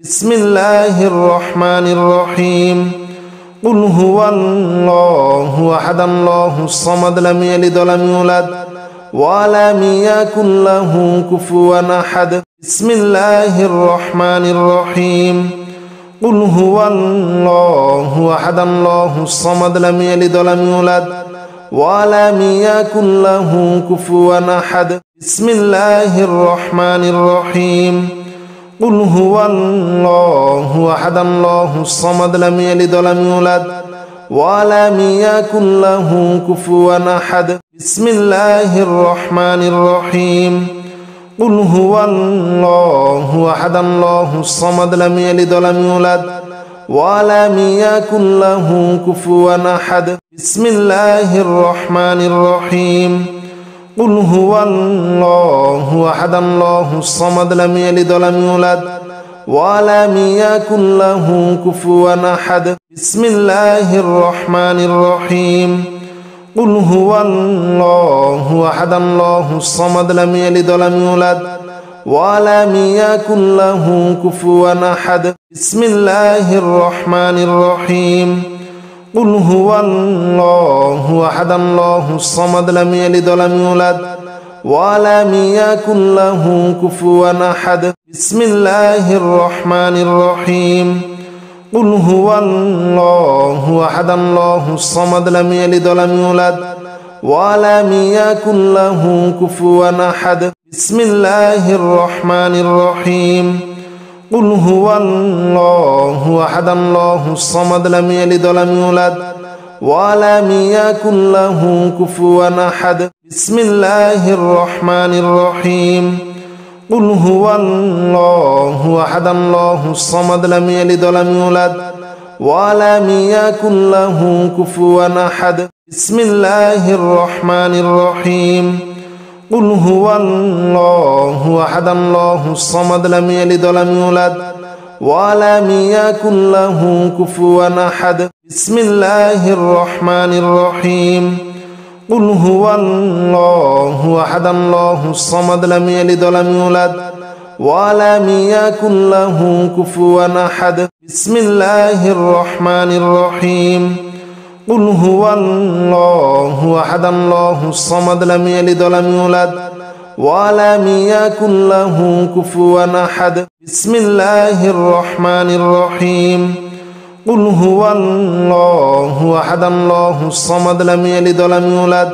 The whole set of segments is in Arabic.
بسم الله الرحمن الرحيم قل هو الله أحد الله الصمد لم يلد ولم يولد ولم يكن له كفوا أحد بسم الله الرحمن الرحيم قل هو الله أحد الله الصمد لم يلد ولم يولد ولم يكن له كفوا أحد بسم الله الرحمن الرحيم قل هو الله أحد الله الصمد لم يلد ولم يولد ولم يكن له كفوا أحد بسم الله الرحمن الرحيم قل هو الله أحد الله الصمد لم يلد ولم يولد ولم يكن له كفوا أحد بسم الله الرحمن الرحيم قل هو الله أحد الله الصمد لم يلد ولم يولد ولم يكن له كفوا أحد بسم الله الرحمن الرحيم قل هو الله أحد الله الصمد لم يلد ولم يولد ولم يكن له كفوا أحد بسم الله الرحمن الرحيم قل هو الله أحد الله الصمد لم يلد ولم يولد ولم يكن له كفوا أحد بسم الله الرحمن الرحيم قل هو الله أحد الله الصمد لم يلد ولم يولد ولم يكن له كفوا أحد بسم الله الرحمن الرحيم قل هو الله أحد الله الصمد لم يلد ولم يولد ولم يكن له كفوا أحد بسم الله الرحمن الرحيم قل هو الله أحد الله الصمد لم يلد ولم يولد ولم يكن له كفوا أحد بسم الله الرحمن الرحيم قل هو الله أحد الله الصمد لم يلد ولم يولد ولم يكن له كفوا أحد بسم الله الرحمن الرحيم قل هو الله أحد الله الصمد لم يلد ولم يولد ولم يكن له كفوا أحد بسم الله الرحمن الرحيم قل هو الله أحد الله الصمد لم يلد ولم يولد ولم يكن له كفوا أحد بسم الله الرحمن الرحيم قل هو الله أحد الله الصمد لم يلد ولم يولد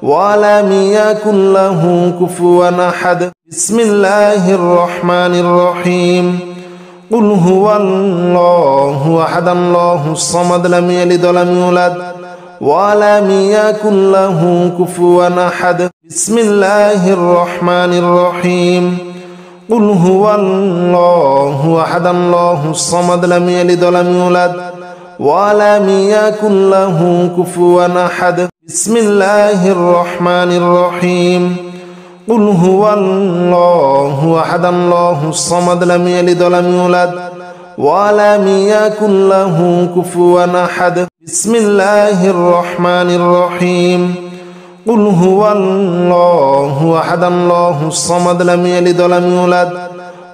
ولم يكن له كفوا أحد بسم الله الرحمن الرحيم قل هو الله أحد الله الصمد لم يلد ولم يولد ولم يكن له كفوا أحد بسم الله الرحمن الرحيم قل هو الله أحد الله الصمد لم يلد ولم يولد ولم يكن له كفوا أحد بسم الله الرحمن الرحيم قل هو الله أحد الله الصمد لم يلد ولم يولد ولم يكن له كفوا أحد بسم الله الرحمن الرحيم قل هو الله أحد الله الصمد لم يلد ولم يولد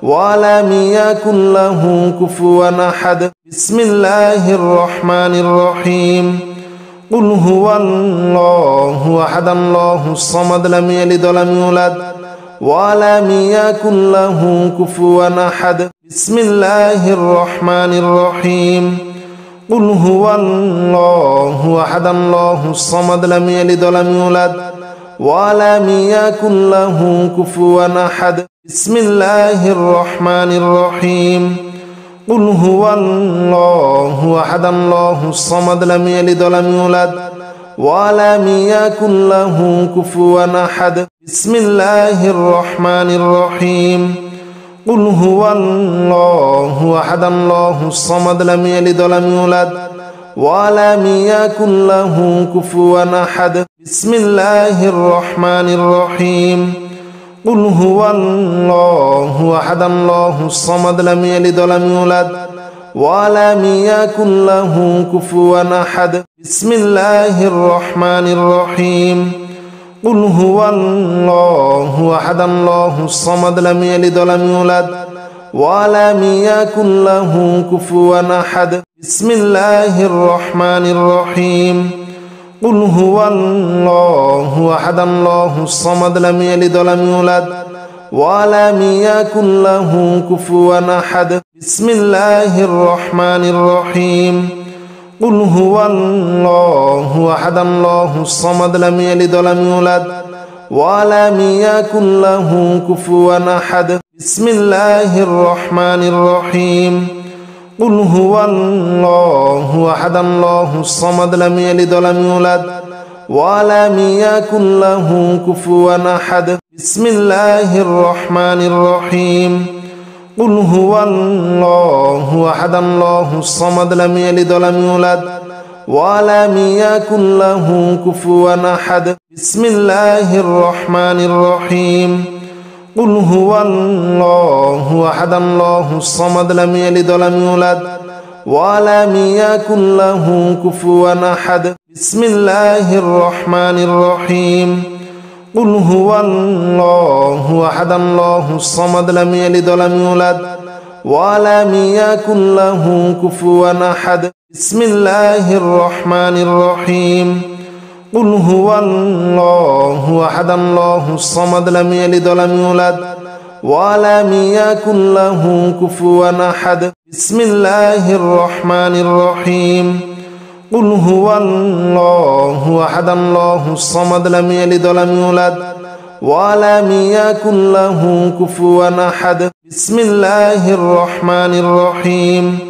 ولم يكن له كفوا أحد بسم الله الرحمن الرحيم قل هو الله أحد الله الصمد لم يلد ولم يولد ولم يكن له كفوا أحد بسم الله الرحمن الرحيم قل هو الله أحد الله الصمد لم يلد ولم يولد ولم يكن له كفوا أحد بسم الله الرحمن الرحيم قل هو الله أحد الله الصمد لم يلد ولم يولد ولم يكن له كفوا أحد بسم الله الرحمن الرحيم قل هو الله أحد الله الصمد لم يلد ولم يولد ولم يكن له كفوا أحد بسم الله الرحمن الرحيم قل هو الله أحد الله الصمد لم يلد ولم يولد ولم يكن له كفوا أحد بسم الله الرحمن الرحيم قل هو الله أحد الله الصمد لم يلد ولم يولد ولم يكن له كفوا أحد. بسم الله الرحمن الرحيم. قل هو الله أحد الله الصمد لم يلد ولم يولد ولم يكن له كفوا أحد. بسم الله الرحمن الرحيم. قل هو الله أحد الله الصمد لم يلد ولم يولد ولم يكن له كفوا أحد. بسم الله الرحمن الرحيم. قل هو الله أحد الله الصمد لم يلد ولم يولد ولم يكن له كفوا أحد. بسم الله الرحمن الرحيم. قل هو الله أحد الله الصمد لم يلد ولم يولد ولم يكن له كفوا أحد. بسم الله الرحمن الرحيم. قل هو الله أحد الله الصمد لم يلد ولم يولد ولم يكن له كفوا أحد. بسم الله الرحمن الرحيم. قل هو الله أحد الله الصمد لم يلد ولم يولد ولم يكن له كفوا أحد. بسم الله الرحمن الرحيم. قل هو الله أحد الله الصمد لم يلد ولم يولد ولم يكن له كفوا أحد. بسم الله الرحمن الرحيم. قل هو الله أحد الله الصمد لم يلد ولم يولد ولم يكن له كفوا أحد. بسم الله الرحمن الرحيم.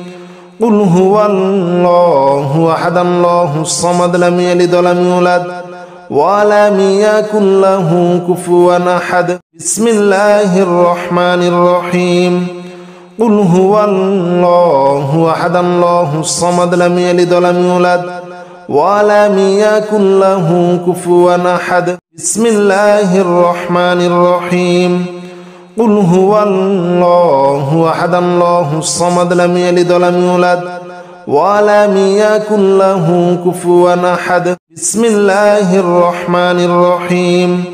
قل هو الله أحد الله الصمد لم يلد ولم يولد ولم يكن له كفوا أحد. بسم الله الرحمن الرحيم. قل هو الله أحد الله الصمد لم يلد ولم يولد ولم يكن له كفوا أحد. بسم الله الرحمن الرحيم. قل هو الله أحد الله الصمد لم يلد ولم يولد ولم يكن له كفوا أحد. بسم الله الرحمن الرحيم. قل هو الله أحد الله الصمد لم يلد ولم يولد ولم يكن له كفوا أحد. بسم الله الرحمن الرحيم. قل هو الله أحد الله الصمد لم يلد ولم يولد ولم يكن له كفوا أحد. بسم الله الرحمن الرحيم.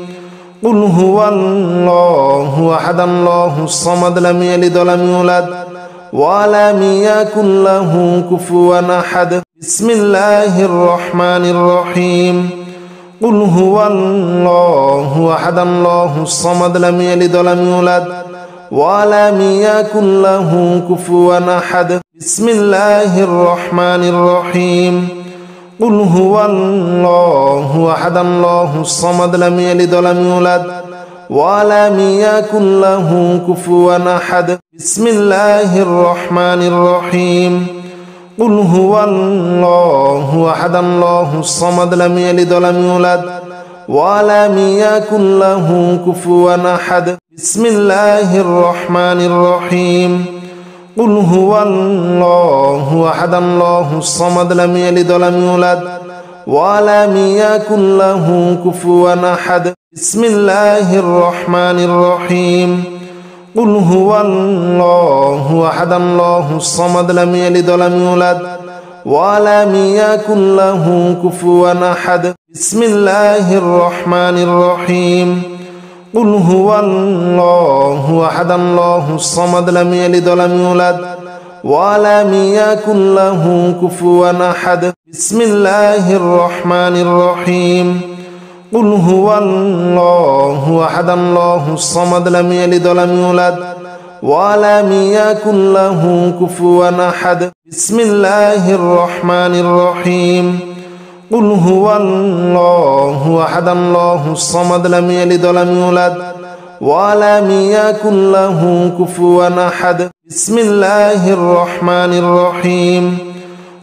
قل هو الله أحد الله الصمد لم يلد ولم يولد ولم يكن له كفوا أحد. بسم الله الرحمن الرحيم. قل هو الله أحد الله الصمد لم يلد ولم يولد ولم يكن له كفوا أحد. بسم الله الرحمن الرحيم. قل هو الله أحد الله الصمد لم يلد ولم يولد ولم يكن له كفوا أحد. بسم الله الرحمن الرحيم. قل هو الله أحد الله الصمد لم يلد ولم يولد ولم يكن له كفوا أحد. بسم الله الرحمن الرحيم. قل هو الله أحد الله الصمد لم يلد ولم يولد ولم يكن له كفوا أحد. بسم الله الرحمن الرحيم. قل هو الله أحد قل هو الله أحد الله الصمد لم يلد ولم يولد ولم يكن له كفوا أحد. بسم الله الرحمن الرحيم. قل هو الله أحد الله الصمد لم يلد ولم يولد ولم يكن له كفوا أحد. بسم الله الرحمن الرحيم. قل هو الله أحد الله الصمد لم يلد ولم يولد ولم يكن له كفوا أحد. بسم الله الرحمن الرحيم. قل هو الله أحد قل هو الله أحد الله الصمد لم يلد ولم يولد ولم يكن له كفوا أحد. بسم الله الرحمن الرحيم. قل هو الله أحد الله الصمد لم يلد ولم يولد ولم يكن له كفوا أحد. بسم الله الرحمن الرحيم. قل هو الله أحد الله الصمد لم يلد ولم يولد ولم يكن له كفوا أحد. بسم الله الرحمن الرحيم. قل هو الله أحد الله الصمد لم يلد ولم يولد ولم يكن له كفوا أحد. بسم الله الرحمن الرحيم. قل هو الله أحد الله الصمد لم يلد ولم يولد ولم يكن له كفوا أحد. بسم الله الرحمن الرحيم.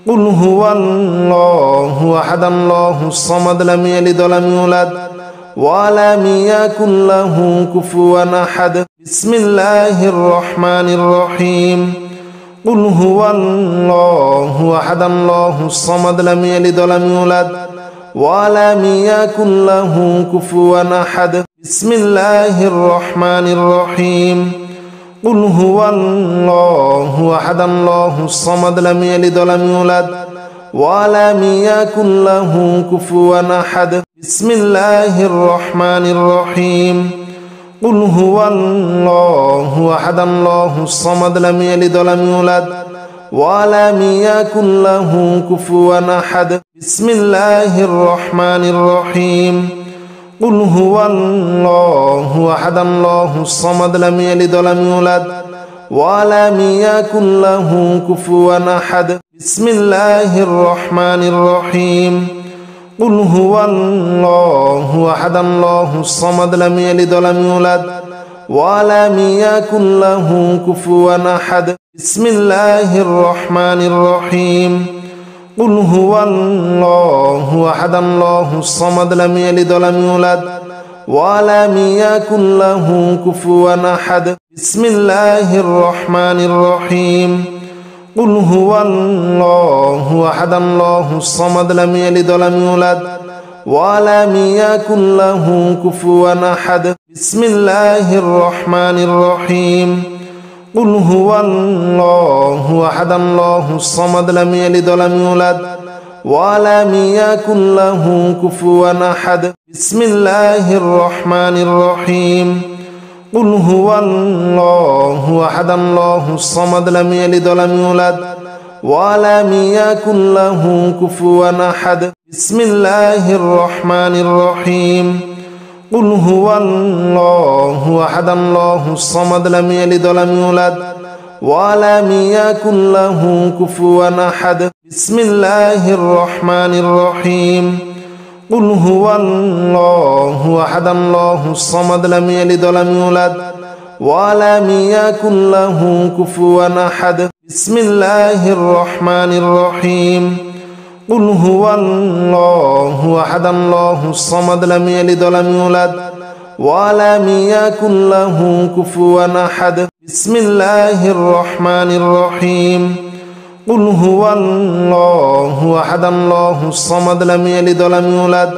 قل هو الله أحد الله الصمد لم يلد ولم يولد ولم يكن له كفوا أحد. بسم الله الرحمن الرحيم. قل هو الله أحد الله الصمد لم يلد ولم يولد ولم يكن له كفوا أحد. بسم الله الرحمن الرحيم. قل هو الله أحد الله الصمد لم يلد ولم يولد ولم يكن له كفوا أحد. بسم الله الرحمن الرحيم. قل هو الله أحد الله الصمد لم يلد ولم يولد ولم يكن له كفوا أحد. بسم الله الرحمن الرحيم. قل هو الله أحد الله الصمد لم يلد ولم يولد ولم يكن له كفوا أحد بسم الله الرحمن الرحيم قل هو الله أحد الله الصمد لم يلد ولم يولد ولم يكن له كفوا أحد بسم الله الرحمن الرحيم قل هو الله أحد الله الصمد لم يلد ولم يولد ولم يكن له كفوا أحد بسم الله الرحمن الرحيم قل هو الله أحد الله الصمد لم يلد ولم يولد ولم يكن له كفوا أحد بسم الله الرحمن الرحيم قل هو الله أحد الله الصمد لم يلد ولم يولد ولم يكن له كفوا أحد بسم الله الرحمن الرحيم قل هو الله أحد الله الصمد لم يلد ولم يولد ولم يكن له كفوا أحد بسم الله الرحمن الرحيم قل هو الله أحد الله الصمد لم يلد ولم يولد ولم يكن له كفوا أحد بسم الله الرحمن الرحيم قل هو الله أحد الله الصمد لم يلد ولم يولد ولم يكن له كفوا أحد بسم الله الرحمن الرحيم قل هو الله أحد الله الصمد لم يلد ولم يولد ولم يكن له كفوا أحد بسم الله الرحمن الرحيم قل هو الله أحد الله الصمد لم يلد ولم يولد ولم يكن له كفوا أحد بسم الله الرحمن الرحيم قل هو الله أحد الله الصمد لم يلد ولم يولد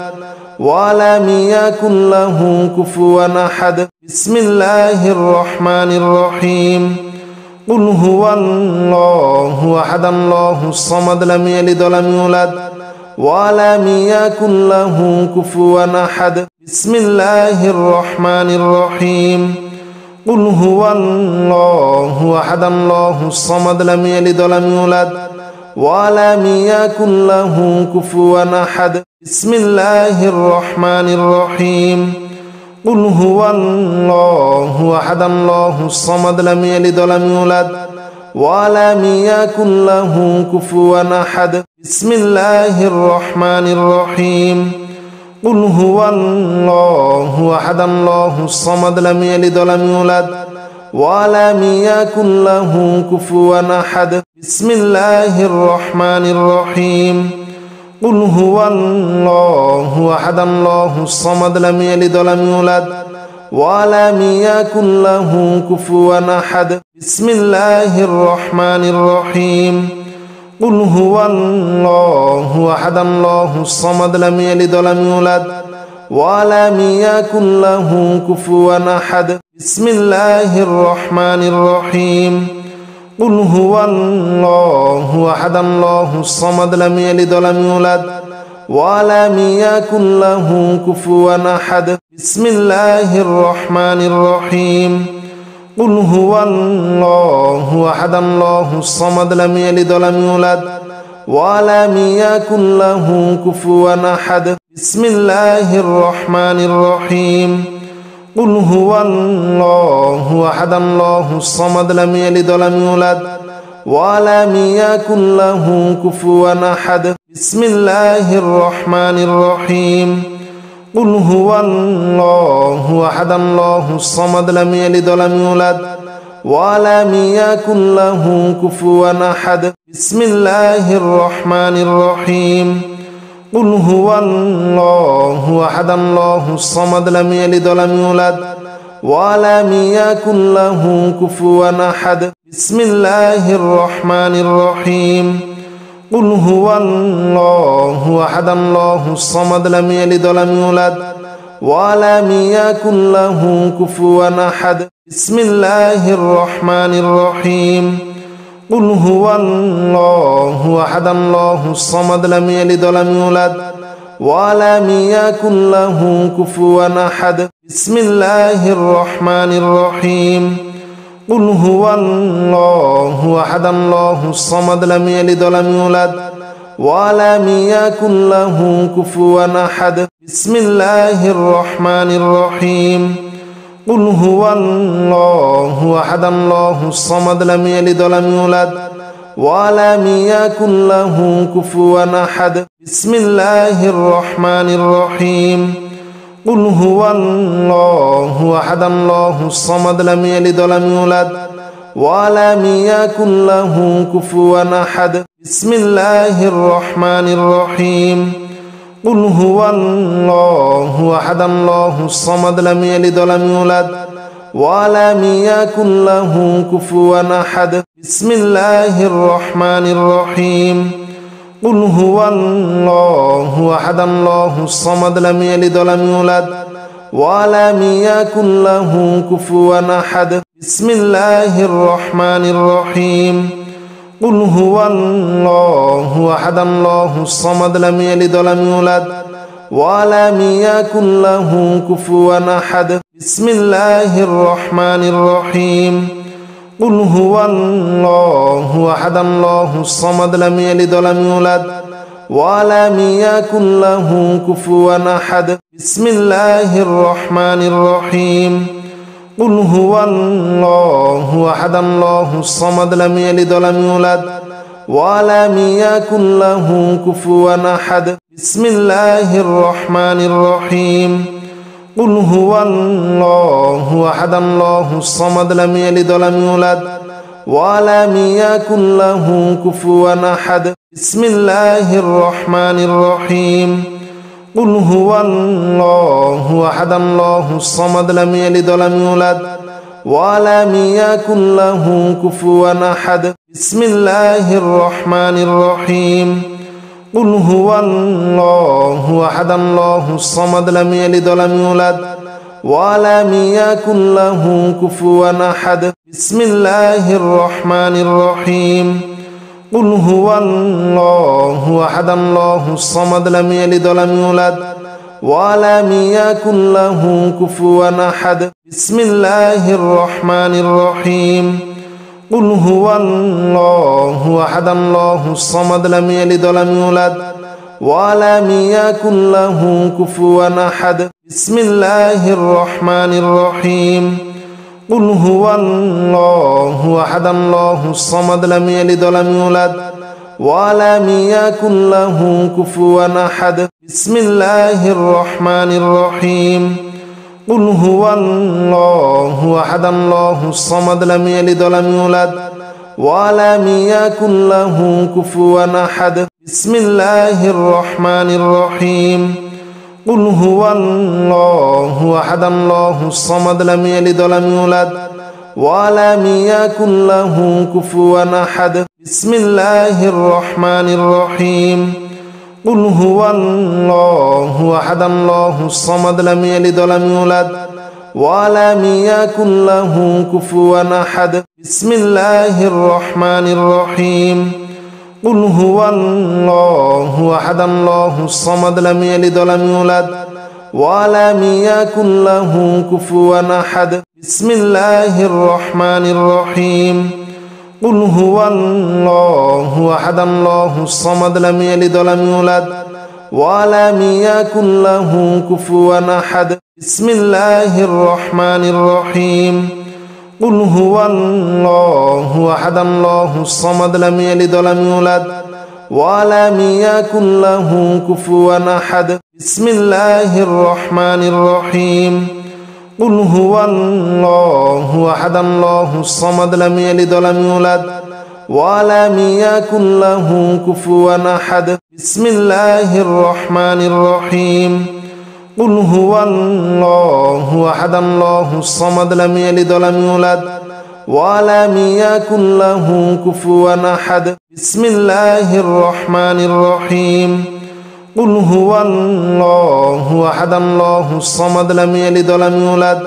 ولم يكن له كفوا أحد بسم الله الرحمن الرحيم قل هو الله أحد الله الصمد لم يلد ولم يولد ولم يكن له كفوا أحد بسم الله الرحمن الرحيم قل هو الله أحد الله الصمد لم يلد ولم يولد ولم يكن له كفوا أحد بسم الله الرحمن الرحيم قل هو الله أحد الله الصمد لم يلد ولم يولد ولم يكن له كفوا أحد بسم الله الرحمن الرحيم قل هو الله أحد الله الصمد لم يلد ولم يولد ولم يكن له كفوا أحد بسم الله الرحمن الرحيم قل هو الله أحد الله الصمد لم يلد ولم يولد ولم يكن له كفوا أحد بسم الله الرحمن الرحيم قل هو الله أحد الله الصمد لم يلد ولم يولد ولم يكن له كفوا أحد بسم الله الرحمن الرحيم قل هو الله أحد الله الصمد لم يلد ولم يولد ولم يكن له كفوا أحد بسم الله الرحمن الرحيم قل هو الله أحد الله الصمد لم يلد ولم يولد ولم يكن له كفوا أحد بسم الله الرحمن الرحيم قل هو الله أحد الله الصمد لم يلد ولم يولد ولم يكن له كفوا أحد بسم الله الرحمن الرحيم قل هو الله أحد الله الصمد لم يلد ولم يولد ولم يكن له كفوا أحد بسم الله الرحمن الرحيم قل هو الله أحد الله الصمد لم يلد ولم يولد ولم يكن له كفوا أحد بسم الله الرحمن الرحيم قل هو الله أحد الله الصمد لم يلد ولم يولد ولم يكن له كفوا أحد بسم الله الرحمن الرحيم قل هو الله أحد الله الصمد لم يلد ولم يولد ولم يكن له كفوا أحد. بسم الله الرحمن الرحيم. قل هو الله أحد الله الصمد لم يلد ولم يولد ولم يكن له كفوا أحد. بسم الله الرحمن الرحيم. قل هو الله أحد الله الصمد لم يلد ولم يولد ولم يكن له كفوا أحد. بسم الله الرحمن الرحيم. قل هو الله أحد الله الصمد لم يلد ولم يولد ولم يكن له كفوا أحد. بسم الله الرحمن الرحيم. قل هو الله أحد الله الصمد لم يلد ولم يولد ولم يكن له كفوا أحد. بسم الله الرحمن الرحيم. قل هو الله أحد الله الصمد لم يلد ولم يولد ولم يكن له كفوا أحد. بسم الله الرحمن الرحيم. قل هو الله أحد الله الصمد لم يلد ولم يولد ولم يكن له كفوا أحد. بسم الله الرحمن الرحيم. قل هو الله أحد الله الصمد لم يلد ولم يولد ولم يكن له كفوا أحد. بسم الله الرحمن الرحيم. قل هو الله أحد الله الصمد لم يلد ولم يولد ولم يكن له كفوا أحد. بسم الله الرحمن الرحيم. قل هو الله أحد الله الصمد لم يلد ولم يولد ولم يكن له كفوا أحد. بسم الله الرحمن الرحيم. قل هو الله أحد الله الصمد لم يلد ولم يولد ولم يكن له كفوا أحد. بسم الله الرحمن الرحيم. قل هو الله أحد الله الصمد لم يلد ولم يولد ولم يكن له كفوا أحد. بسم الله الرحمن الرحيم. قل هو الله أحد الله الصمد لم يلد ولم يولد ولم يكن له كفوا أحد. بسم الله الرحمن الرحيم. قل هو الله أحد الله الصمد لم يلد ولم يولد ولم يكن له كفوا أحد. بسم الله الرحمن الرحيم. قل هو الله أحد الله الصمد لم يلد ولم يولد ولم يكن له كفوا أحد. بسم الله الرحمن الرحيم. قل هو الله أحد الله الصمد لم يلد ولم يولد ولم يكن له كفوا أحد. بسم الله الرحمن الرحيم. قل هو الله أحد الله الصمد لم يلد ولم يولد ولم يكن له كفوا أحد. بسم الله الرحمن الرحيم. قل هو الله أحد الله الصمد لم يلد ولم يولد ولم يكن له كفوا أحد. بسم الله الرحمن الرحيم. قل هو الله أحد الله الصمد لم يلد ولم يولد ولم يكن له كفوا أحد. بسم الله الرحمن الرحيم. قل هو الله أحد الله الصمد لم يلد ولم يولد ولم يكن له كفوا أحد. بسم الله الرحمن الرحيم. قل هو الله أحد الله الصمد لم يلد ولم يولد ولم يكن له كفوا أحد. بسم الله الرحمن الرحيم. قل هو الله أحد الله الصمد لم يلد ولم يولد ولم يكن له كفوا أحد. بسم الله الرحمن الرحيم. قل هو الله أحد الله الصمد لم يلد ولم يولد ولم يكن له كفوا أحد. بسم الله الرحمن الرحيم. قل هو الله أحد الله الصمد لم يلد ولم يولد ولم يكن له كفوا أحد. بسم الله الرحمن الرحيم. قل هو الله أحد الله الصمد لم يلد ولم يولد ولم يكن له كفوا أحد. بسم الله الرحمن الرحيم. قل هو الله أحد الله الصمد لم يلد ولم يولد ولم يكن له كفوا أحد. قل هو الله أحد الله الصمد لم يلد ولم يولد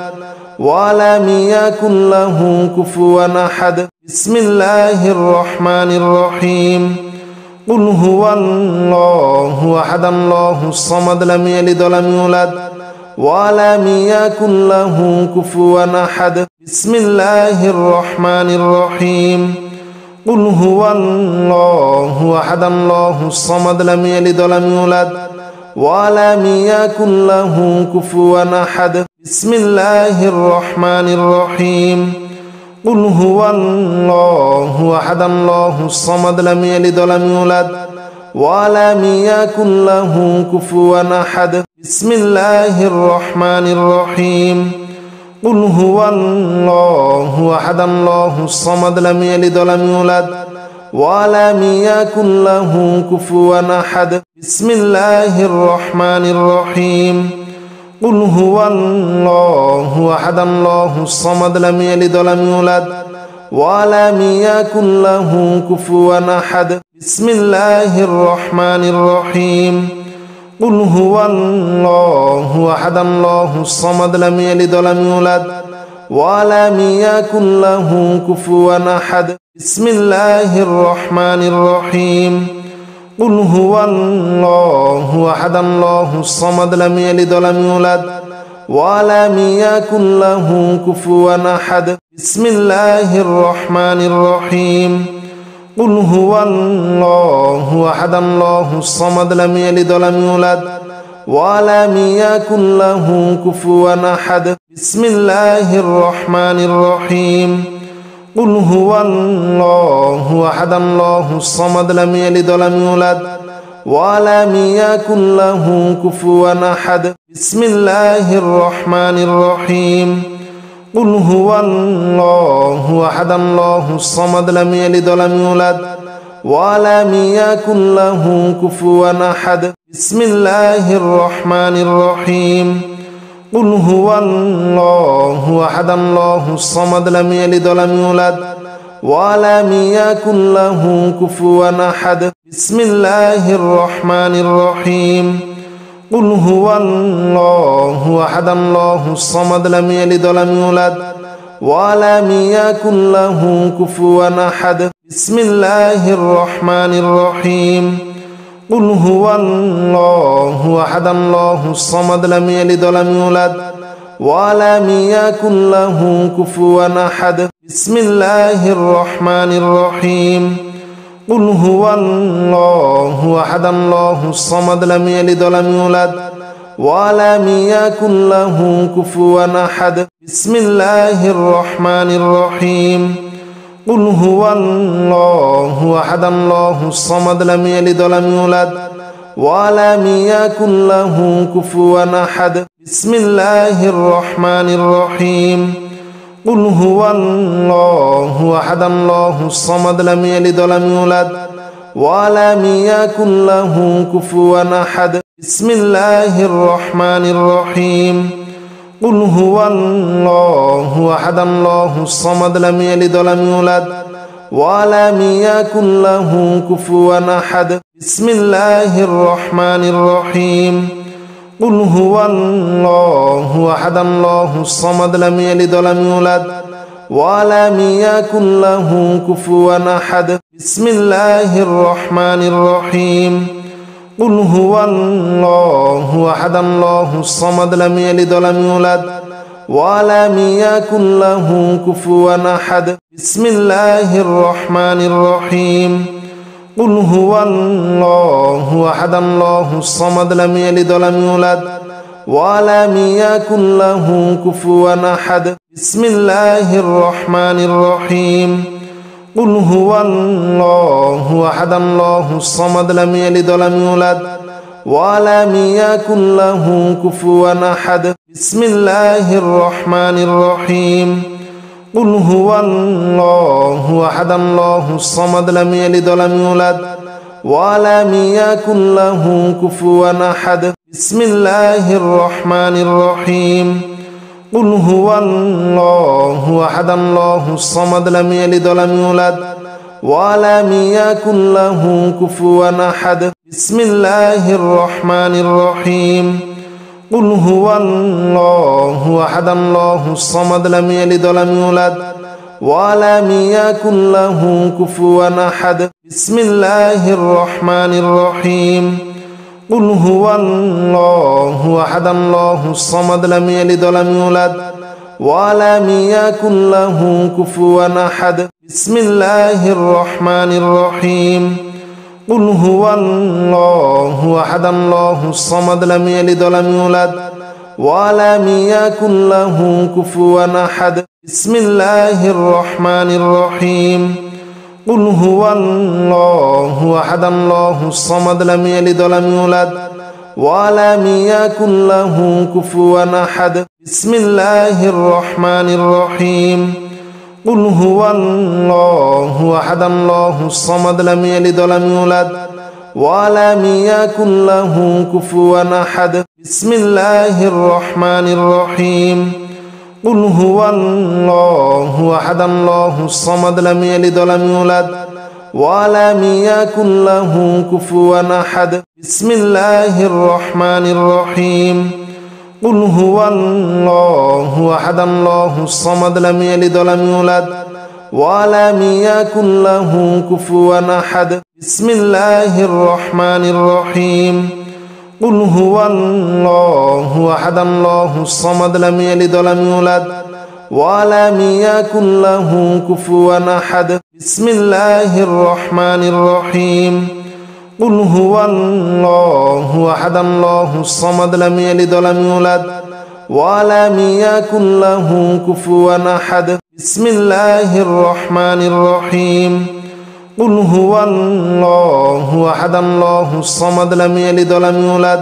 ولم يكن له كفوا أحد. بسم الله الرحمن الرحيم. قل هو الله أحد الله الصمد لم يلد ولم يولد ولم يكن له كفوا أحد بسم الله الرحمن الرحيم قل هو الله أحد الله الصمد لم يلد ولم يولد ولم يكن له كفوا أحد بسم الله الرحمن الرحيم قل هو الله أحد الله الصمد لم يلد ولم يولد ولم يكن له كفوا أحد بسم الله الرحمن الرحيم قل هو الله أحد الله الصمد لم يلد ولم يولد ولم يكن له كفوا أحد بسم الله الرحمن الرحيم قل هو الله أحد الله الصمد لم يلد ولم يولد ولم يكن له كفوا أحد بسم الله الرحمن الرحيم قل هو الله أحد الله الصمد لم يلد ولم يولد ولم يكن له كفوا أحد بسم الله الرحمن الرحيم قل هو الله أحد الله الصمد لم يلد ولم يولد ولم يكن له كفوا أحد بسم الله الرحمن الرحيم قل هو الله أحد الله الصمد لم يلد ولم يولد ولم يكن له كفوا أحد بسم الله الرحمن الرحيم قل هو الله أحد الله الصمد لم يلد ولم يولد ولم يكن له كفوا أحد بسم الله الرحمن الرحيم قل هو الله أحد الله الصمد لم يلد ولم يولد ولم يكن له كفوا أحد بسم الله الرحمن الرحيم قل هو الله أحد الله الصمد لم يلد ولم يولد ولم يكن له كفوا أحد بسم الله الرحمن الرحيم قل هو الله أحد الله الصمد لم يلد ولم يولد ولم يكن له كفوا أحد بسم الله الرحمن الرحيم قل هو الله أحد الله الصمد لم يلد ولم يولد ولم يكن له كفوا أحد بسم الله الرحمن الرحيم قل هو الله أحد الله الصمد لم يلد ولم يولد ولم يكن له كفوا أحد بسم الله الرحمن الرحيم قل هو الله أحد الله الصمد لم يلد ولم يولد ولم يكن له كفوا أحد بسم الله الرحمن الرحيم قل هو الله أحد الله الصمد لم يلد ولم يولد ولم يكن له كفوا أحد بسم الله الرحمن الرحيم قل هو الله أحد الله الصمد لم يلد ولم يولد ولم يكن له كفوا أحد بسم الله الرحمن الرحيم قل هو الله أحد الله الصمد لم يلد ولم يولد ولم يكن له كفوا أحد بسم الله الرحمن الرحيم قل هو الله أحد الله الصمد لم يلد ولم يولد ولم يكن له كفوا أحد بسم الله الرحمن الرحيم قل هو الله أحد الله الصمد لم يلد ولم يولد ولم يكن له كفوا أحد بسم الله الرحمن الرحيم قل هو الله أحد الله الصمد لم يلد ولم يولد ولم يكن له كفوا أحد بسم الله الرحمن الرحيم قل هو الله أحد الله الصمد لم يلد ولم يولد ولم يكن له كفوا أحد بسم الله الرحمن الرحيم قل هو الله أحد الله الصمد لم يلد ولم يولد ولم يكن له كفوا أحد بسم الله الرحمن الرحيم قل هو الله أحد الله الصمد لم يلد ولم يولد ولم يكن له كفوا أحد بسم الله الرحمن الرحيم قل هو الله أحد الله الصمد لم يلد ولم يولد ولم يكن له كفوا أحد بسم الله الرحمن الرحيم قل هو الله أحد الله الصمد لم يلد ولم يولد ولم يكن له كفوا أحد بسم الله الرحمن الرحيم قل هو الله أحد الله الصمد لم يلد ولم يولد ولم يكن له كفوا أحد بسم الله الرحمن الرحيم قل هو الله أحد الله الصمد لم يلد ولم يولد ولم يكن له كفوا أحد بسم الله الرحمن الرحيم قل هو الله أحد الله الصمد لم يلد ولم يولد ولم يكن له كفوا أحد بسم الله الرحمن الرحيم قل هو الله أحد الله الصمد لم يلد ولم يولد ولم يكن له كفوا أحد بسم الله الرحمن الرحيم قل هو الله أحد الله الصمد لم يلد ولم يولد ولم يكن له كفوا أحد بسم الله الرحمن الرحيم قل هو الله أحد الله الصمد لم يلد ولم يولد ولم يكن له كفوا أحد بسم الله الرحمن الرحيم قل هو الله أحد الله الصمد لم يلد ولم يولد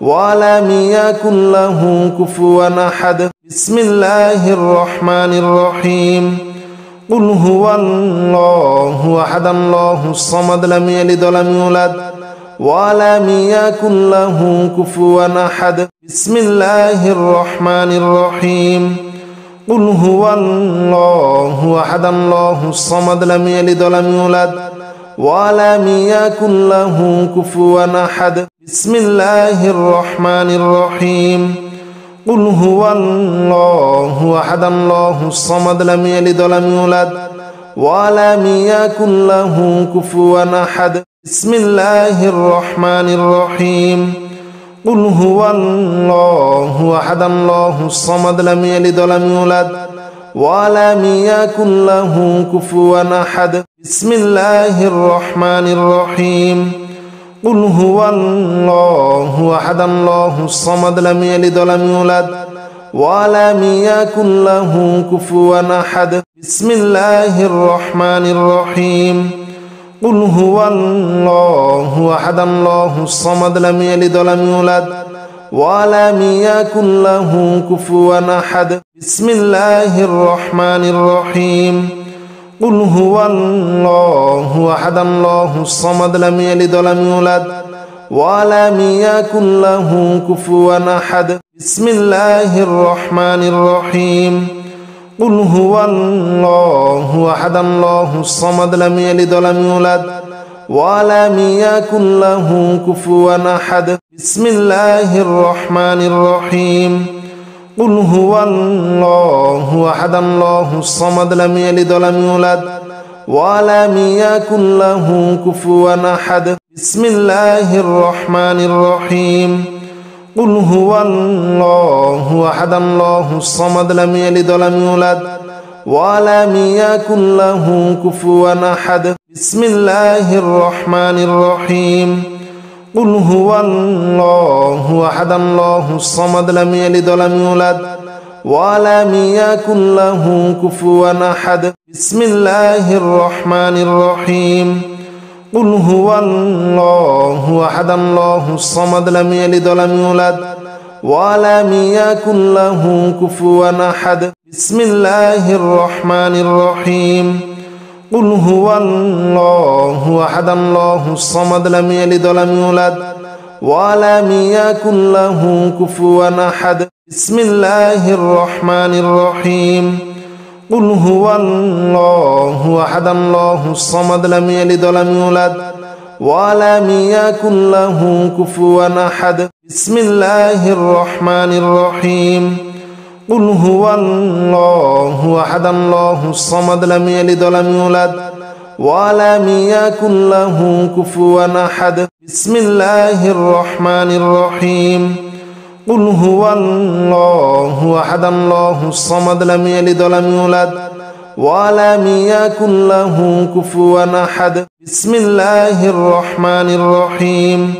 ولم يكن له كفوا أحد بسم الله الرحمن الرحيم قل هو الله أحد الله الصمد لم يلد ولم يولد ولم يكن له كفوا أحد بسم الله الرحمن الرحيم قل هو الله أحد الله الصمد لم يلد ولم يولد ولم يكن له كفوا أحد بسم الله الرحمن الرحيم قل هو الله أحد الله الصمد لم يلد ولم يولد ولم يكن له كفوا أحد بسم الله الرحمن الرحيم قل هو الله أحد الله الصمد لم يلد ولم يولد ولم يكن له كفوا أحد بسم الله الرحمن الرحيم قل هو الله أحد الله الصمد لم يلد ولم يولد ولم يكن له كفوا أحد بسم الله الرحمن الرحيم قل هو الله أحد الله الصمد لم يلد ولم يولد ولم يكن له كفوا أحد بسم الله الرحمن الرحيم قل هو الله أحد الله الصمد لم يلد ولم يولد ولم يكن له كفوا أحد بسم الله الرحمن الرحيم قل هو الله أحد الله الصمد لم يلد ولم يولد ولم يكن له كفوا أحد بسم الله الرحمن الرحيم قل هو الله أحد الله الصمد لم يلد ولم يولد ولم يكن له كفوا أحد بسم الله الرحمن الرحيم قل هو الله أحد الله الصمد لم يلد ولم يولد ولم يكن له كفوا أحد بسم الله الرحمن الرحيم قل هو الله أحد الله الصمد لم يلد ولم يولد ولم يكن له كفوا أحد بسم الله الرحمن الرحيم قل هو الله أحد الله الصمد لم يلد ولم يولد ولم يكن له كفوا أحد بسم الله الرحمن الرحيم قل هو الله أحد الله الصمد لم يلد ولم يولد ولم يكن له كفوا أحد بسم الله الرحمن الرحيم قل هو الله أحد الله الصمد لم يلد ولم يولد ولم يكن له كفوا أحد بسم الله الرحمن الرحيم قل هو الله أحد الله الصمد لم يلد ولم يولد ولم يكن له كفوا أحد بسم الله الرحمن الرحيم قل هو الله أحد الله الصمد لم يلد ولم يولد ولم يكن له كفوا أحد بسم الله الرحمن الرحيم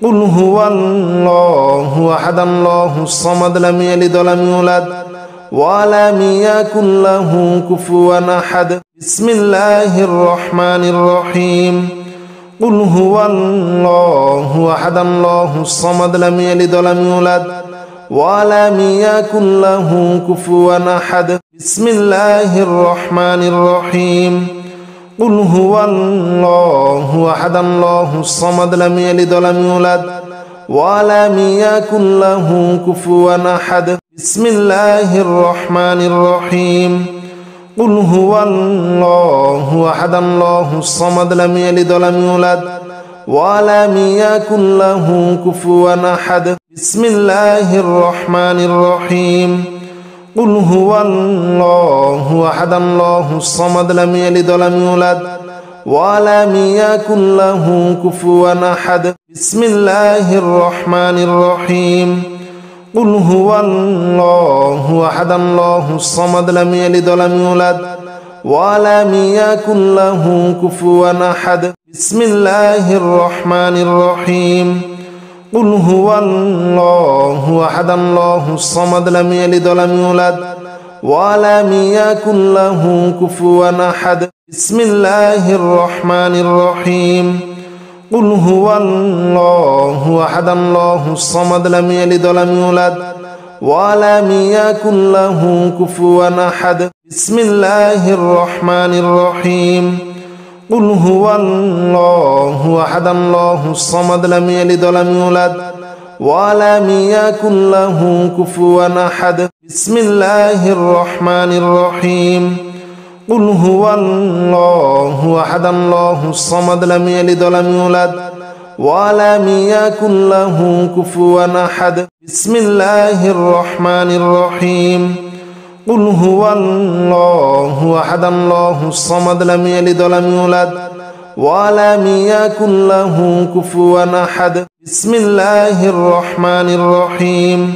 قل هو الله أحد الله الصمد لم يلد ولم يولد ولم يكن له كفوا أحد بسم الله الرحمن الرحيم قل هو الله أحد الله الصمد لم يلد ولم يولد ولم يكن له كفوا أحد بسم الله الرحمن الرحيم قل هو الله أحد الله الصمد لم يلد ولم يولد ولم يكن له كفوا أحد بسم الله الرحمن الرحيم قل هو الله أحد الله الصمد لم يلد ولم يولد ولم يكن له كفوا أحد بسم الله الرحمن الرحيم قل هو الله أحد الله الصمد لم يلد ولم يولد ولم يكن له كفوا أحد بسم الله الرحمن الرحيم قل هو الله أحد الله الصمد لم يلد ولم يولد ولم يكن له كفوا أحد بسم الله الرحمن الرحيم قل هو الله أحد الله الصمد لم يلد ولم يولد ولم يكن له كفوا أحد بسم الله الرحمن الرحيم قل هو الله أحد الله الصمد لم يلد ولم يولد ولم يكن له كفوا أحد بسم الله الرحمن الرحيم قل هو الله أحد الله الصمد لم يلد ولم يولد ولم يكن له كفوا أحد بسم الله الرحمن الرحيم قل هو الله أحد الله الصمد لم يلد ولم يولد ولم يكن له كفوا أحد بسم الله الرحمن الرحيم قل هو الله أحد الله الصمد لم يلد ولم يولد ولم يكن له كفوا أحد بسم الله الرحمن الرحيم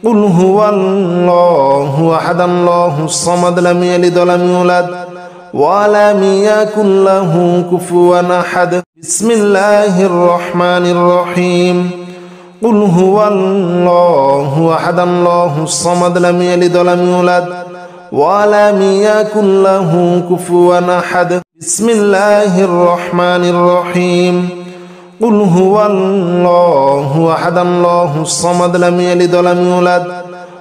قل هو الله أحد الله الصمد لم يلد ولم يولد ولم يكن له كفوا أحد بسم الله الرحمن الرحيم قل هو الله أحد الله الصمد لم يلد ولم يولد ولم يكن له كفوا أحد بسم الله الرحمن الرحيم قل هو الله أحد الله الصمد لم يلد ولم يولد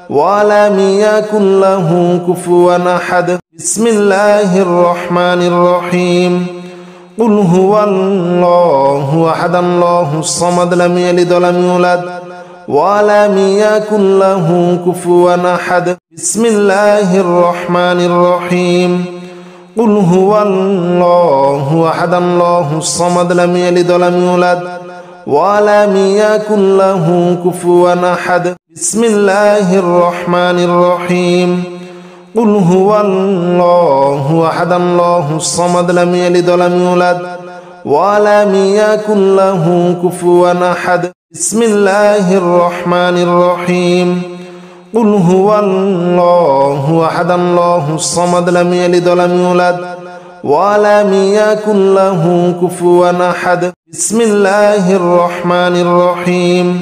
ولم يكن له كفوا أحد بسم الله الرحمن الرحيم قل هو الله أحد الله الصمد لم يلد ولم يولد ولم يكن له كفوا أحد بسم الله الرحمن الرحيم قل هو الله أحد الله الصمد لم يلد ولم يولد ولم يكن له كفوا أحد بسم الله الرحمن الرحيم قل هو الله أحد الله الصمد لم يلد ولم يولد ولم يكن له كفوا أحد بسم الله الرحمن الرحيم قل هو الله أحد الله الصمد لم يلد ولم يولد ولم يكن له كفوا أحد بسم الله الرحمن الرحيم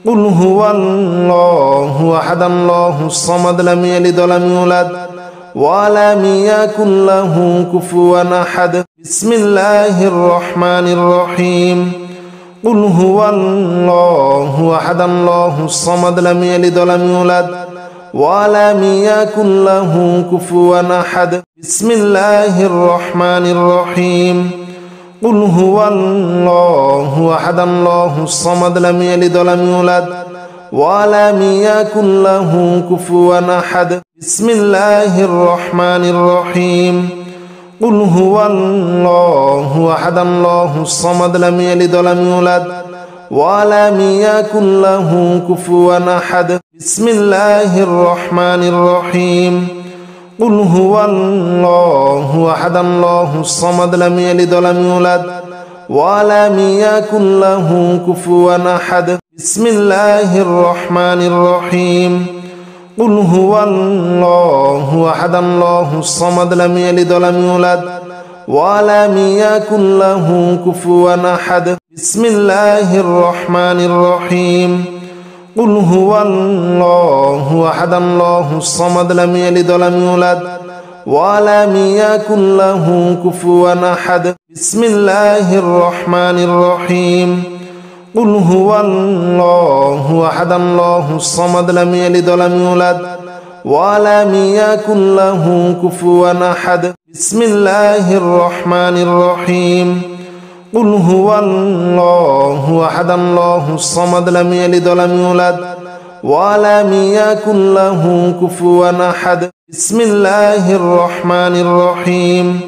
قل هو الله أحد الله الصمد لم يلد ولم يولد ولم يكن له كفوا أحد بسم الله الرحمن الرحيم قل هو الله أحد الله الصمد لم يلد ولم يولد ولم يكن له كفوا أحد بسم الله الرحمن الرحيم قل هو الله أحد الله الصمد لم يلد ولم يولد ولم يكن له كفوا أحد بسم الله الرحمن الرحيم قل هو الله أحد الله الصمد لم يلد ولم يولد ولم يكن له كفوا أحد بسم الله الرحمن الرحيم قل هو الله أحد الله الصمد لم يلد ولم يولد ولم يكن له كفوا أحد بسم الله الرحمن الرحيم قل هو الله أحد الله الصمد لم يلد ولم يولد ولم يكن له كفوا أحد بسم الله الرحمن الرحيم قل هو الله أحد الله الصمد لم يلد ولم يولد ولم يكن له كفوا أحد بسم الله الرحمن الرحيم قل هو الله أحد الله الصمد لم يلد ولم يولد ولم يكن له كفوا أحد بسم الله الرحمن الرحيم قل هو الله أحد الله الصمد لم يلد ولم يولد ولم يكن له كفوا أحد بسم الله الرحمن الرحيم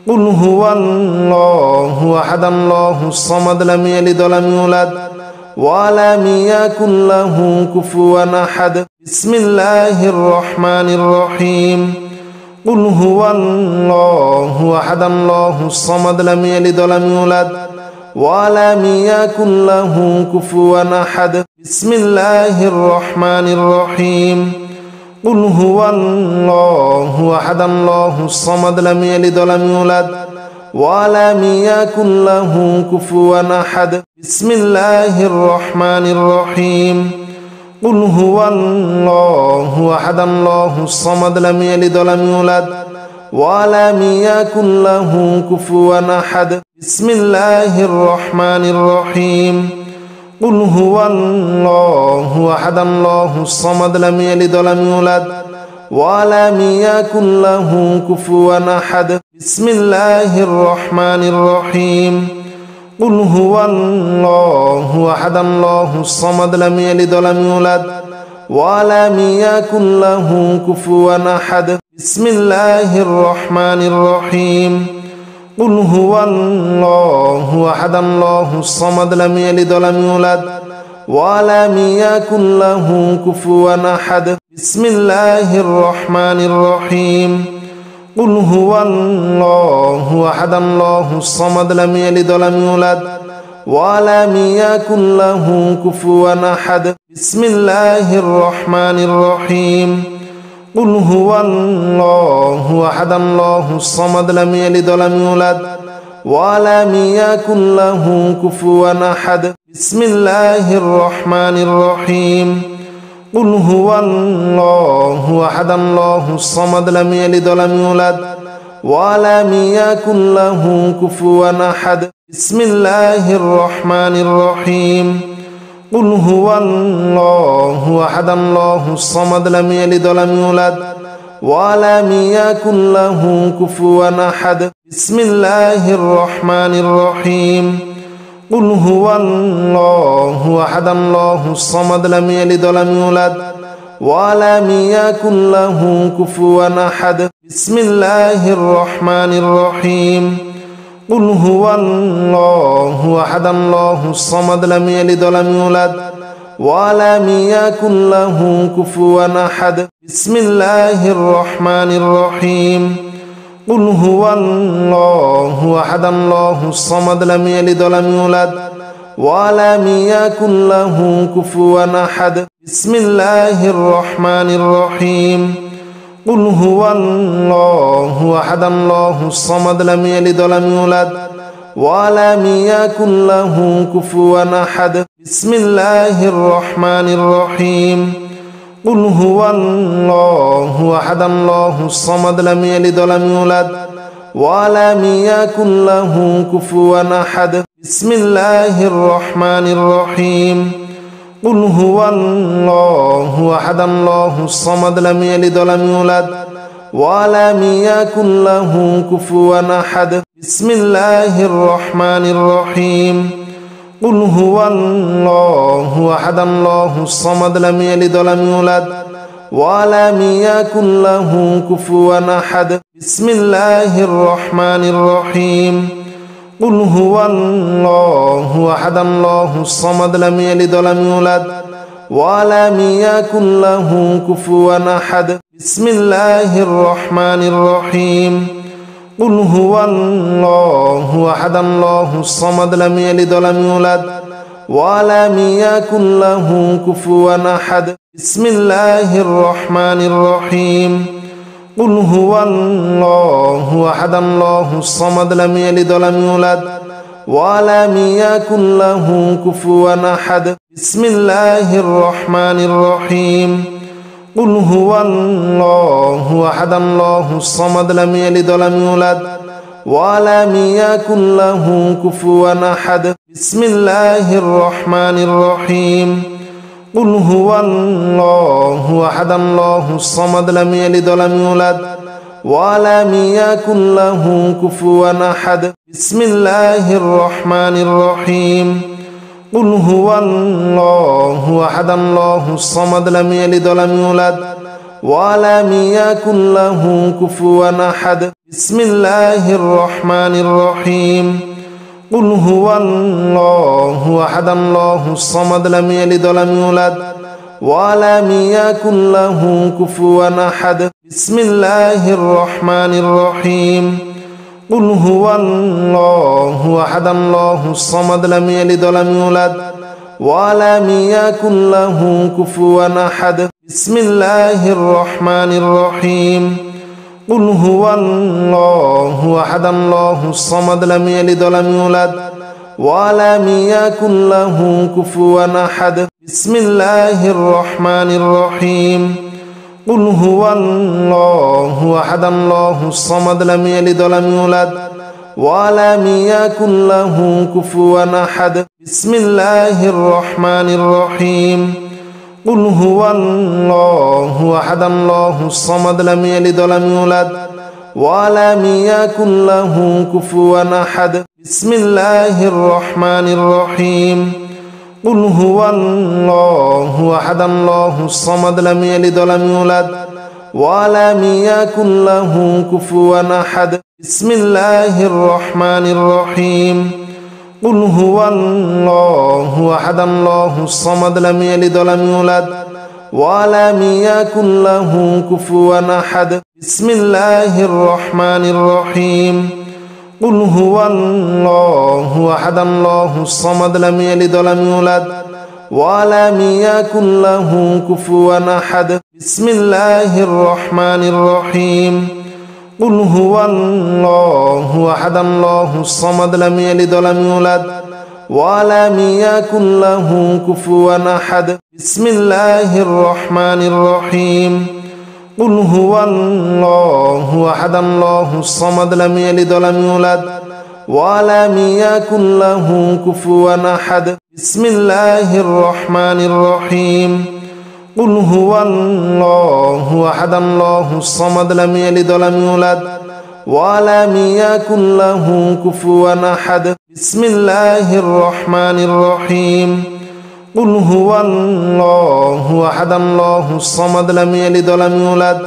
قل هو الله أحد الله الصمد لم يلد ولم يولد ولم يكن له كفوا أحد بسم الله الرحمن الرحيم قل هو الله أحد الله الصمد لم يلد ولم يولد ولم يكن له كفوا أحد بسم الله الرحمن الرحيم قل هو الله أحد الله الصمد لم يلد ولم يولد ولم يكن له كفوا أحد بسم الله الرحمن الرحيم قل هو الله أحد الله الصمد لم يلد ولم يولد ولم يكن له كفوا أحد بسم الله الرحمن الرحيم قل هو الله أحد الله الصمد لم يلد ولم يولد ولم يكن له كفوا أحد بسم الله الرحمن الرحيم قل هو الله أحد الله الصمد لم يلد ولم يولد ولم يكن له كفوا أحد بسم الله الرحمن الرحيم قل هو الله أحد الله الصمد لم يلد ولم يولد ولم يكن له كفوا أحد بسم الله الرحمن الرحيم قل هو الله أحد الله الصمد لم يلد ولم يولد ولم يكن له كفوا أحد بسم الله الرحمن الرحيم قل هو الله أحد الله الصمد لم يلد ولم يولد ولم يكن له كفوا أحد بسم الله الرحمن الرحيم قل هو الله أحد الله الصمد لم يلد ولم يولد ولم يكن له كفوا أحد بسم الله الرحمن الرحيم قل هو الله أحد الله الصمد لم يلد ولم يولد ولم يكن له كفوا أحد بسم الله الرحمن الرحيم قل هو الله أحد الله الصمد لم يلد ولم يولد ولم يكن له كفوا أحد بسم الله الرحمن الرحيم قل هو الله أحد الله الصمد لم يلد ولم يولد ولم يكن له كفوا أحد بسم الله الرحمن الرحيم قل هو الله أحد الله الصمد لم يلد ولم يولد ولم يكن له كفوا أحد بسم الله الرحمن الرحيم قل هو الله أحد الله الصمد لم يلد ولم يولد ولم يكن له كفوا أحد بسم الله الرحمن الرحيم قل هو الله أحد الله الصمد لم يلد ولم يولد ولم يكن له كفوا أحد بسم الله الرحمن الرحيم قل هو الله أحد الله الصمد لم يلد ولم يولد ولم يكن له كفوا أحد بسم الله الرحمن الرحيم قل هو الله أحد الله الصمد لم يلد ولم يولد ولم يكن له كفوا أحد بسم الله الرحمن الرحيم قل هو الله أحد الله الصمد لم يلد ولم يولد ولم يكن له كفوا أحد بسم الله الرحمن الرحيم قل هو الله أحد الله الصمد لم يلد ولم يولد ولم يكن له كفوا أحد بسم الله الرحمن الرحيم قل هو الله أحد الله الصمد لم يلد ولم يولد ولم يكن له كفوا أحد بسم الله الرحمن الرحيم قل هو الله أحد الله الصمد لم يلد ولم يولد ولم يكن له كفوا أحد بسم الله الرحمن الرحيم قل هو الله أحد الله الصمد لم يلد ولم يولد ولم يكن له كفوا أحد بسم الله الرحمن الرحيم قل هو الله أحد الله الصمد لم يلد ولم يولد ولم يكن له كفوا أحد بسم الله الرحمن الرحيم قل هو الله أحد الله الصمد لم يلد ولم يولد ولم يكن له كفوا أحد بسم الله الرحمن الرحيم قل هو الله أحد الله الصمد لم يلد ولم يولد ولم يكن له كفوا أحد بسم الله الرحمن الرحيم قل هو الله أحد الله الصمد لم يلد ولم يولد ولم يكن له كفوا أحد بسم الله الرحمن الرحيم قل هو الله أحد الله الصمد لم يلد ولم يولد ولم يكن له كفوا أحد بسم الله الرحمن الرحيم قل هو الله أحد الله الصمد لم يلد ولم يولد ولم يكن له كفوا أحد بسم الله الرحمن الرحيم قل هو الله أحد الله الصمد لم يلد ولم يولد ولم يكن له كفوا أحد بسم الله الرحمن الرحيم قل هو الله أحد الله الصمد لم يلد ولم يولد ولم يكن له كفوا أحد بسم الله الرحمن الرحيم قل هو الله أحد الله الصمد لم يلد ولم يولد ولم يكن له كفوا أحد بسم الله الرحمن الرحيم قل هو الله أحد الله الصمد لم يلد ولم يولد ولم يكن له كفوا أحد بسم الله الرحمن الرحيم قل هو الله أحد الله الصمد لم يلد ولم يولد ولم يكن له كفوا أحد بسم الله الرحمن الرحيم قل هو الله أحد الله الصمد لم يلد ولم يولد ولم يكن له كفوا أحد بسم الله الرحمن الرحيم قل هو الله أحد الله الصمد لم يلد ولم يولد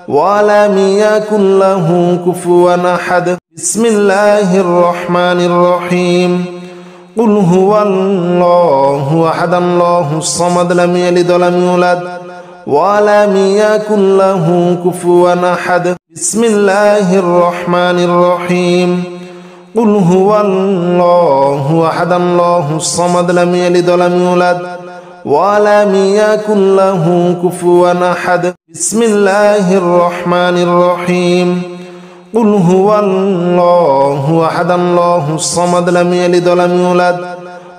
ولم يكن له كفوا أحد بسم الله الرحمن الرحيم قل هو الله أحد الله الصمد لم يلد ولم يولد ولم يكن له كفوا أحد بسم الله الرحمن الرحيم قل هو الله أحد الله الصمد لم يلد ولم يولد ولم يكن له كفوا أحد بسم الله الرحمن الرحيم قل هو الله أحد الله الصمد لم يلد ولم يولد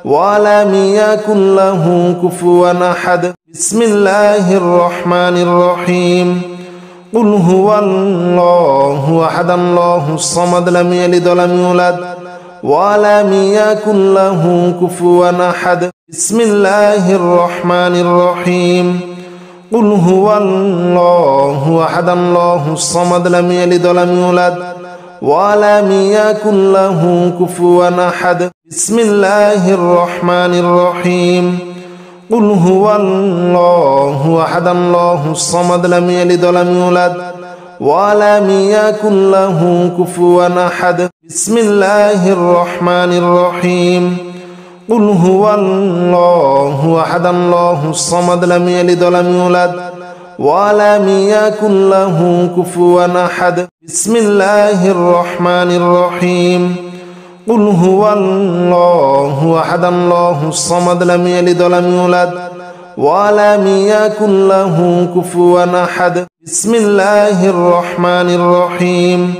ولم يكن له كفوا أحد بسم الله الرحمن الرحيم قل هو الله أحد الله الصمد لم يلد ولم يولد ولم يكن له كفوا أحد بسم الله الرحمن الرحيم قل هو الله أحد الله الصمد لم يلد ولم يولد ولم يكن له كفوا أحد بسم الله الرحمن الرحيم قل هو الله أحد الله الصمد لم يلد ولم يولد ولم يكن له كفوا أحد بسم الله الرحمن الرحيم قل هو الله أحد الله الصمد لم يلد ولم يولد ولم يكن له كفوا أحد بسم الله الرحمن الرحيم قل هو الله أحد الله الصمد لم يلد ولم يولد ولم يكن له كفوا أحد بسم الله الرحمن الرحيم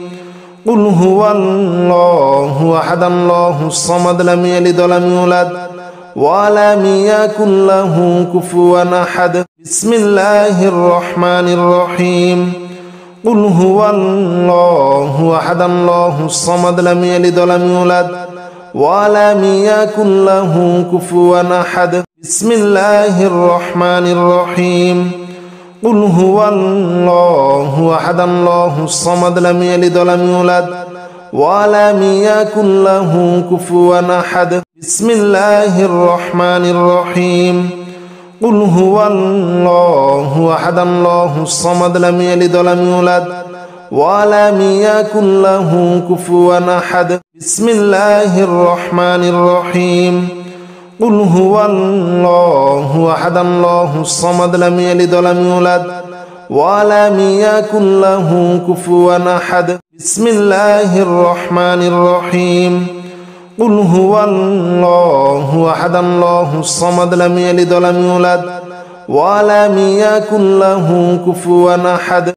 قل هو الله أحد الله الصمد لم يلد ولم يولد ولم يكن له كفوا أحد بسم الله الرحمن الرحيم قل هو الله أحد الله الصمد لم يلد ولم يولد ولم يكن له كفوا أحد بسم الله الرحمن الرحيم قل هو الله أحد الله الصمد لم يلد ولم يولد ولم يكن له كفوا أحد بسم الله الرحمن الرحيم قل هو الله أحد الله الصمد لم يلد ولم يولد ولم يكن له كفوا أحد بسم الله الرحمن الرحيم قل هو الله أحد الله الصمد لم يلد ولم يولد ولم يكن له كفوا أحد بسم الله الرحمن الرحيم قل هو الله أحد الله الصمد لم يلد ولم يولد ولم يكن له كفوا أحد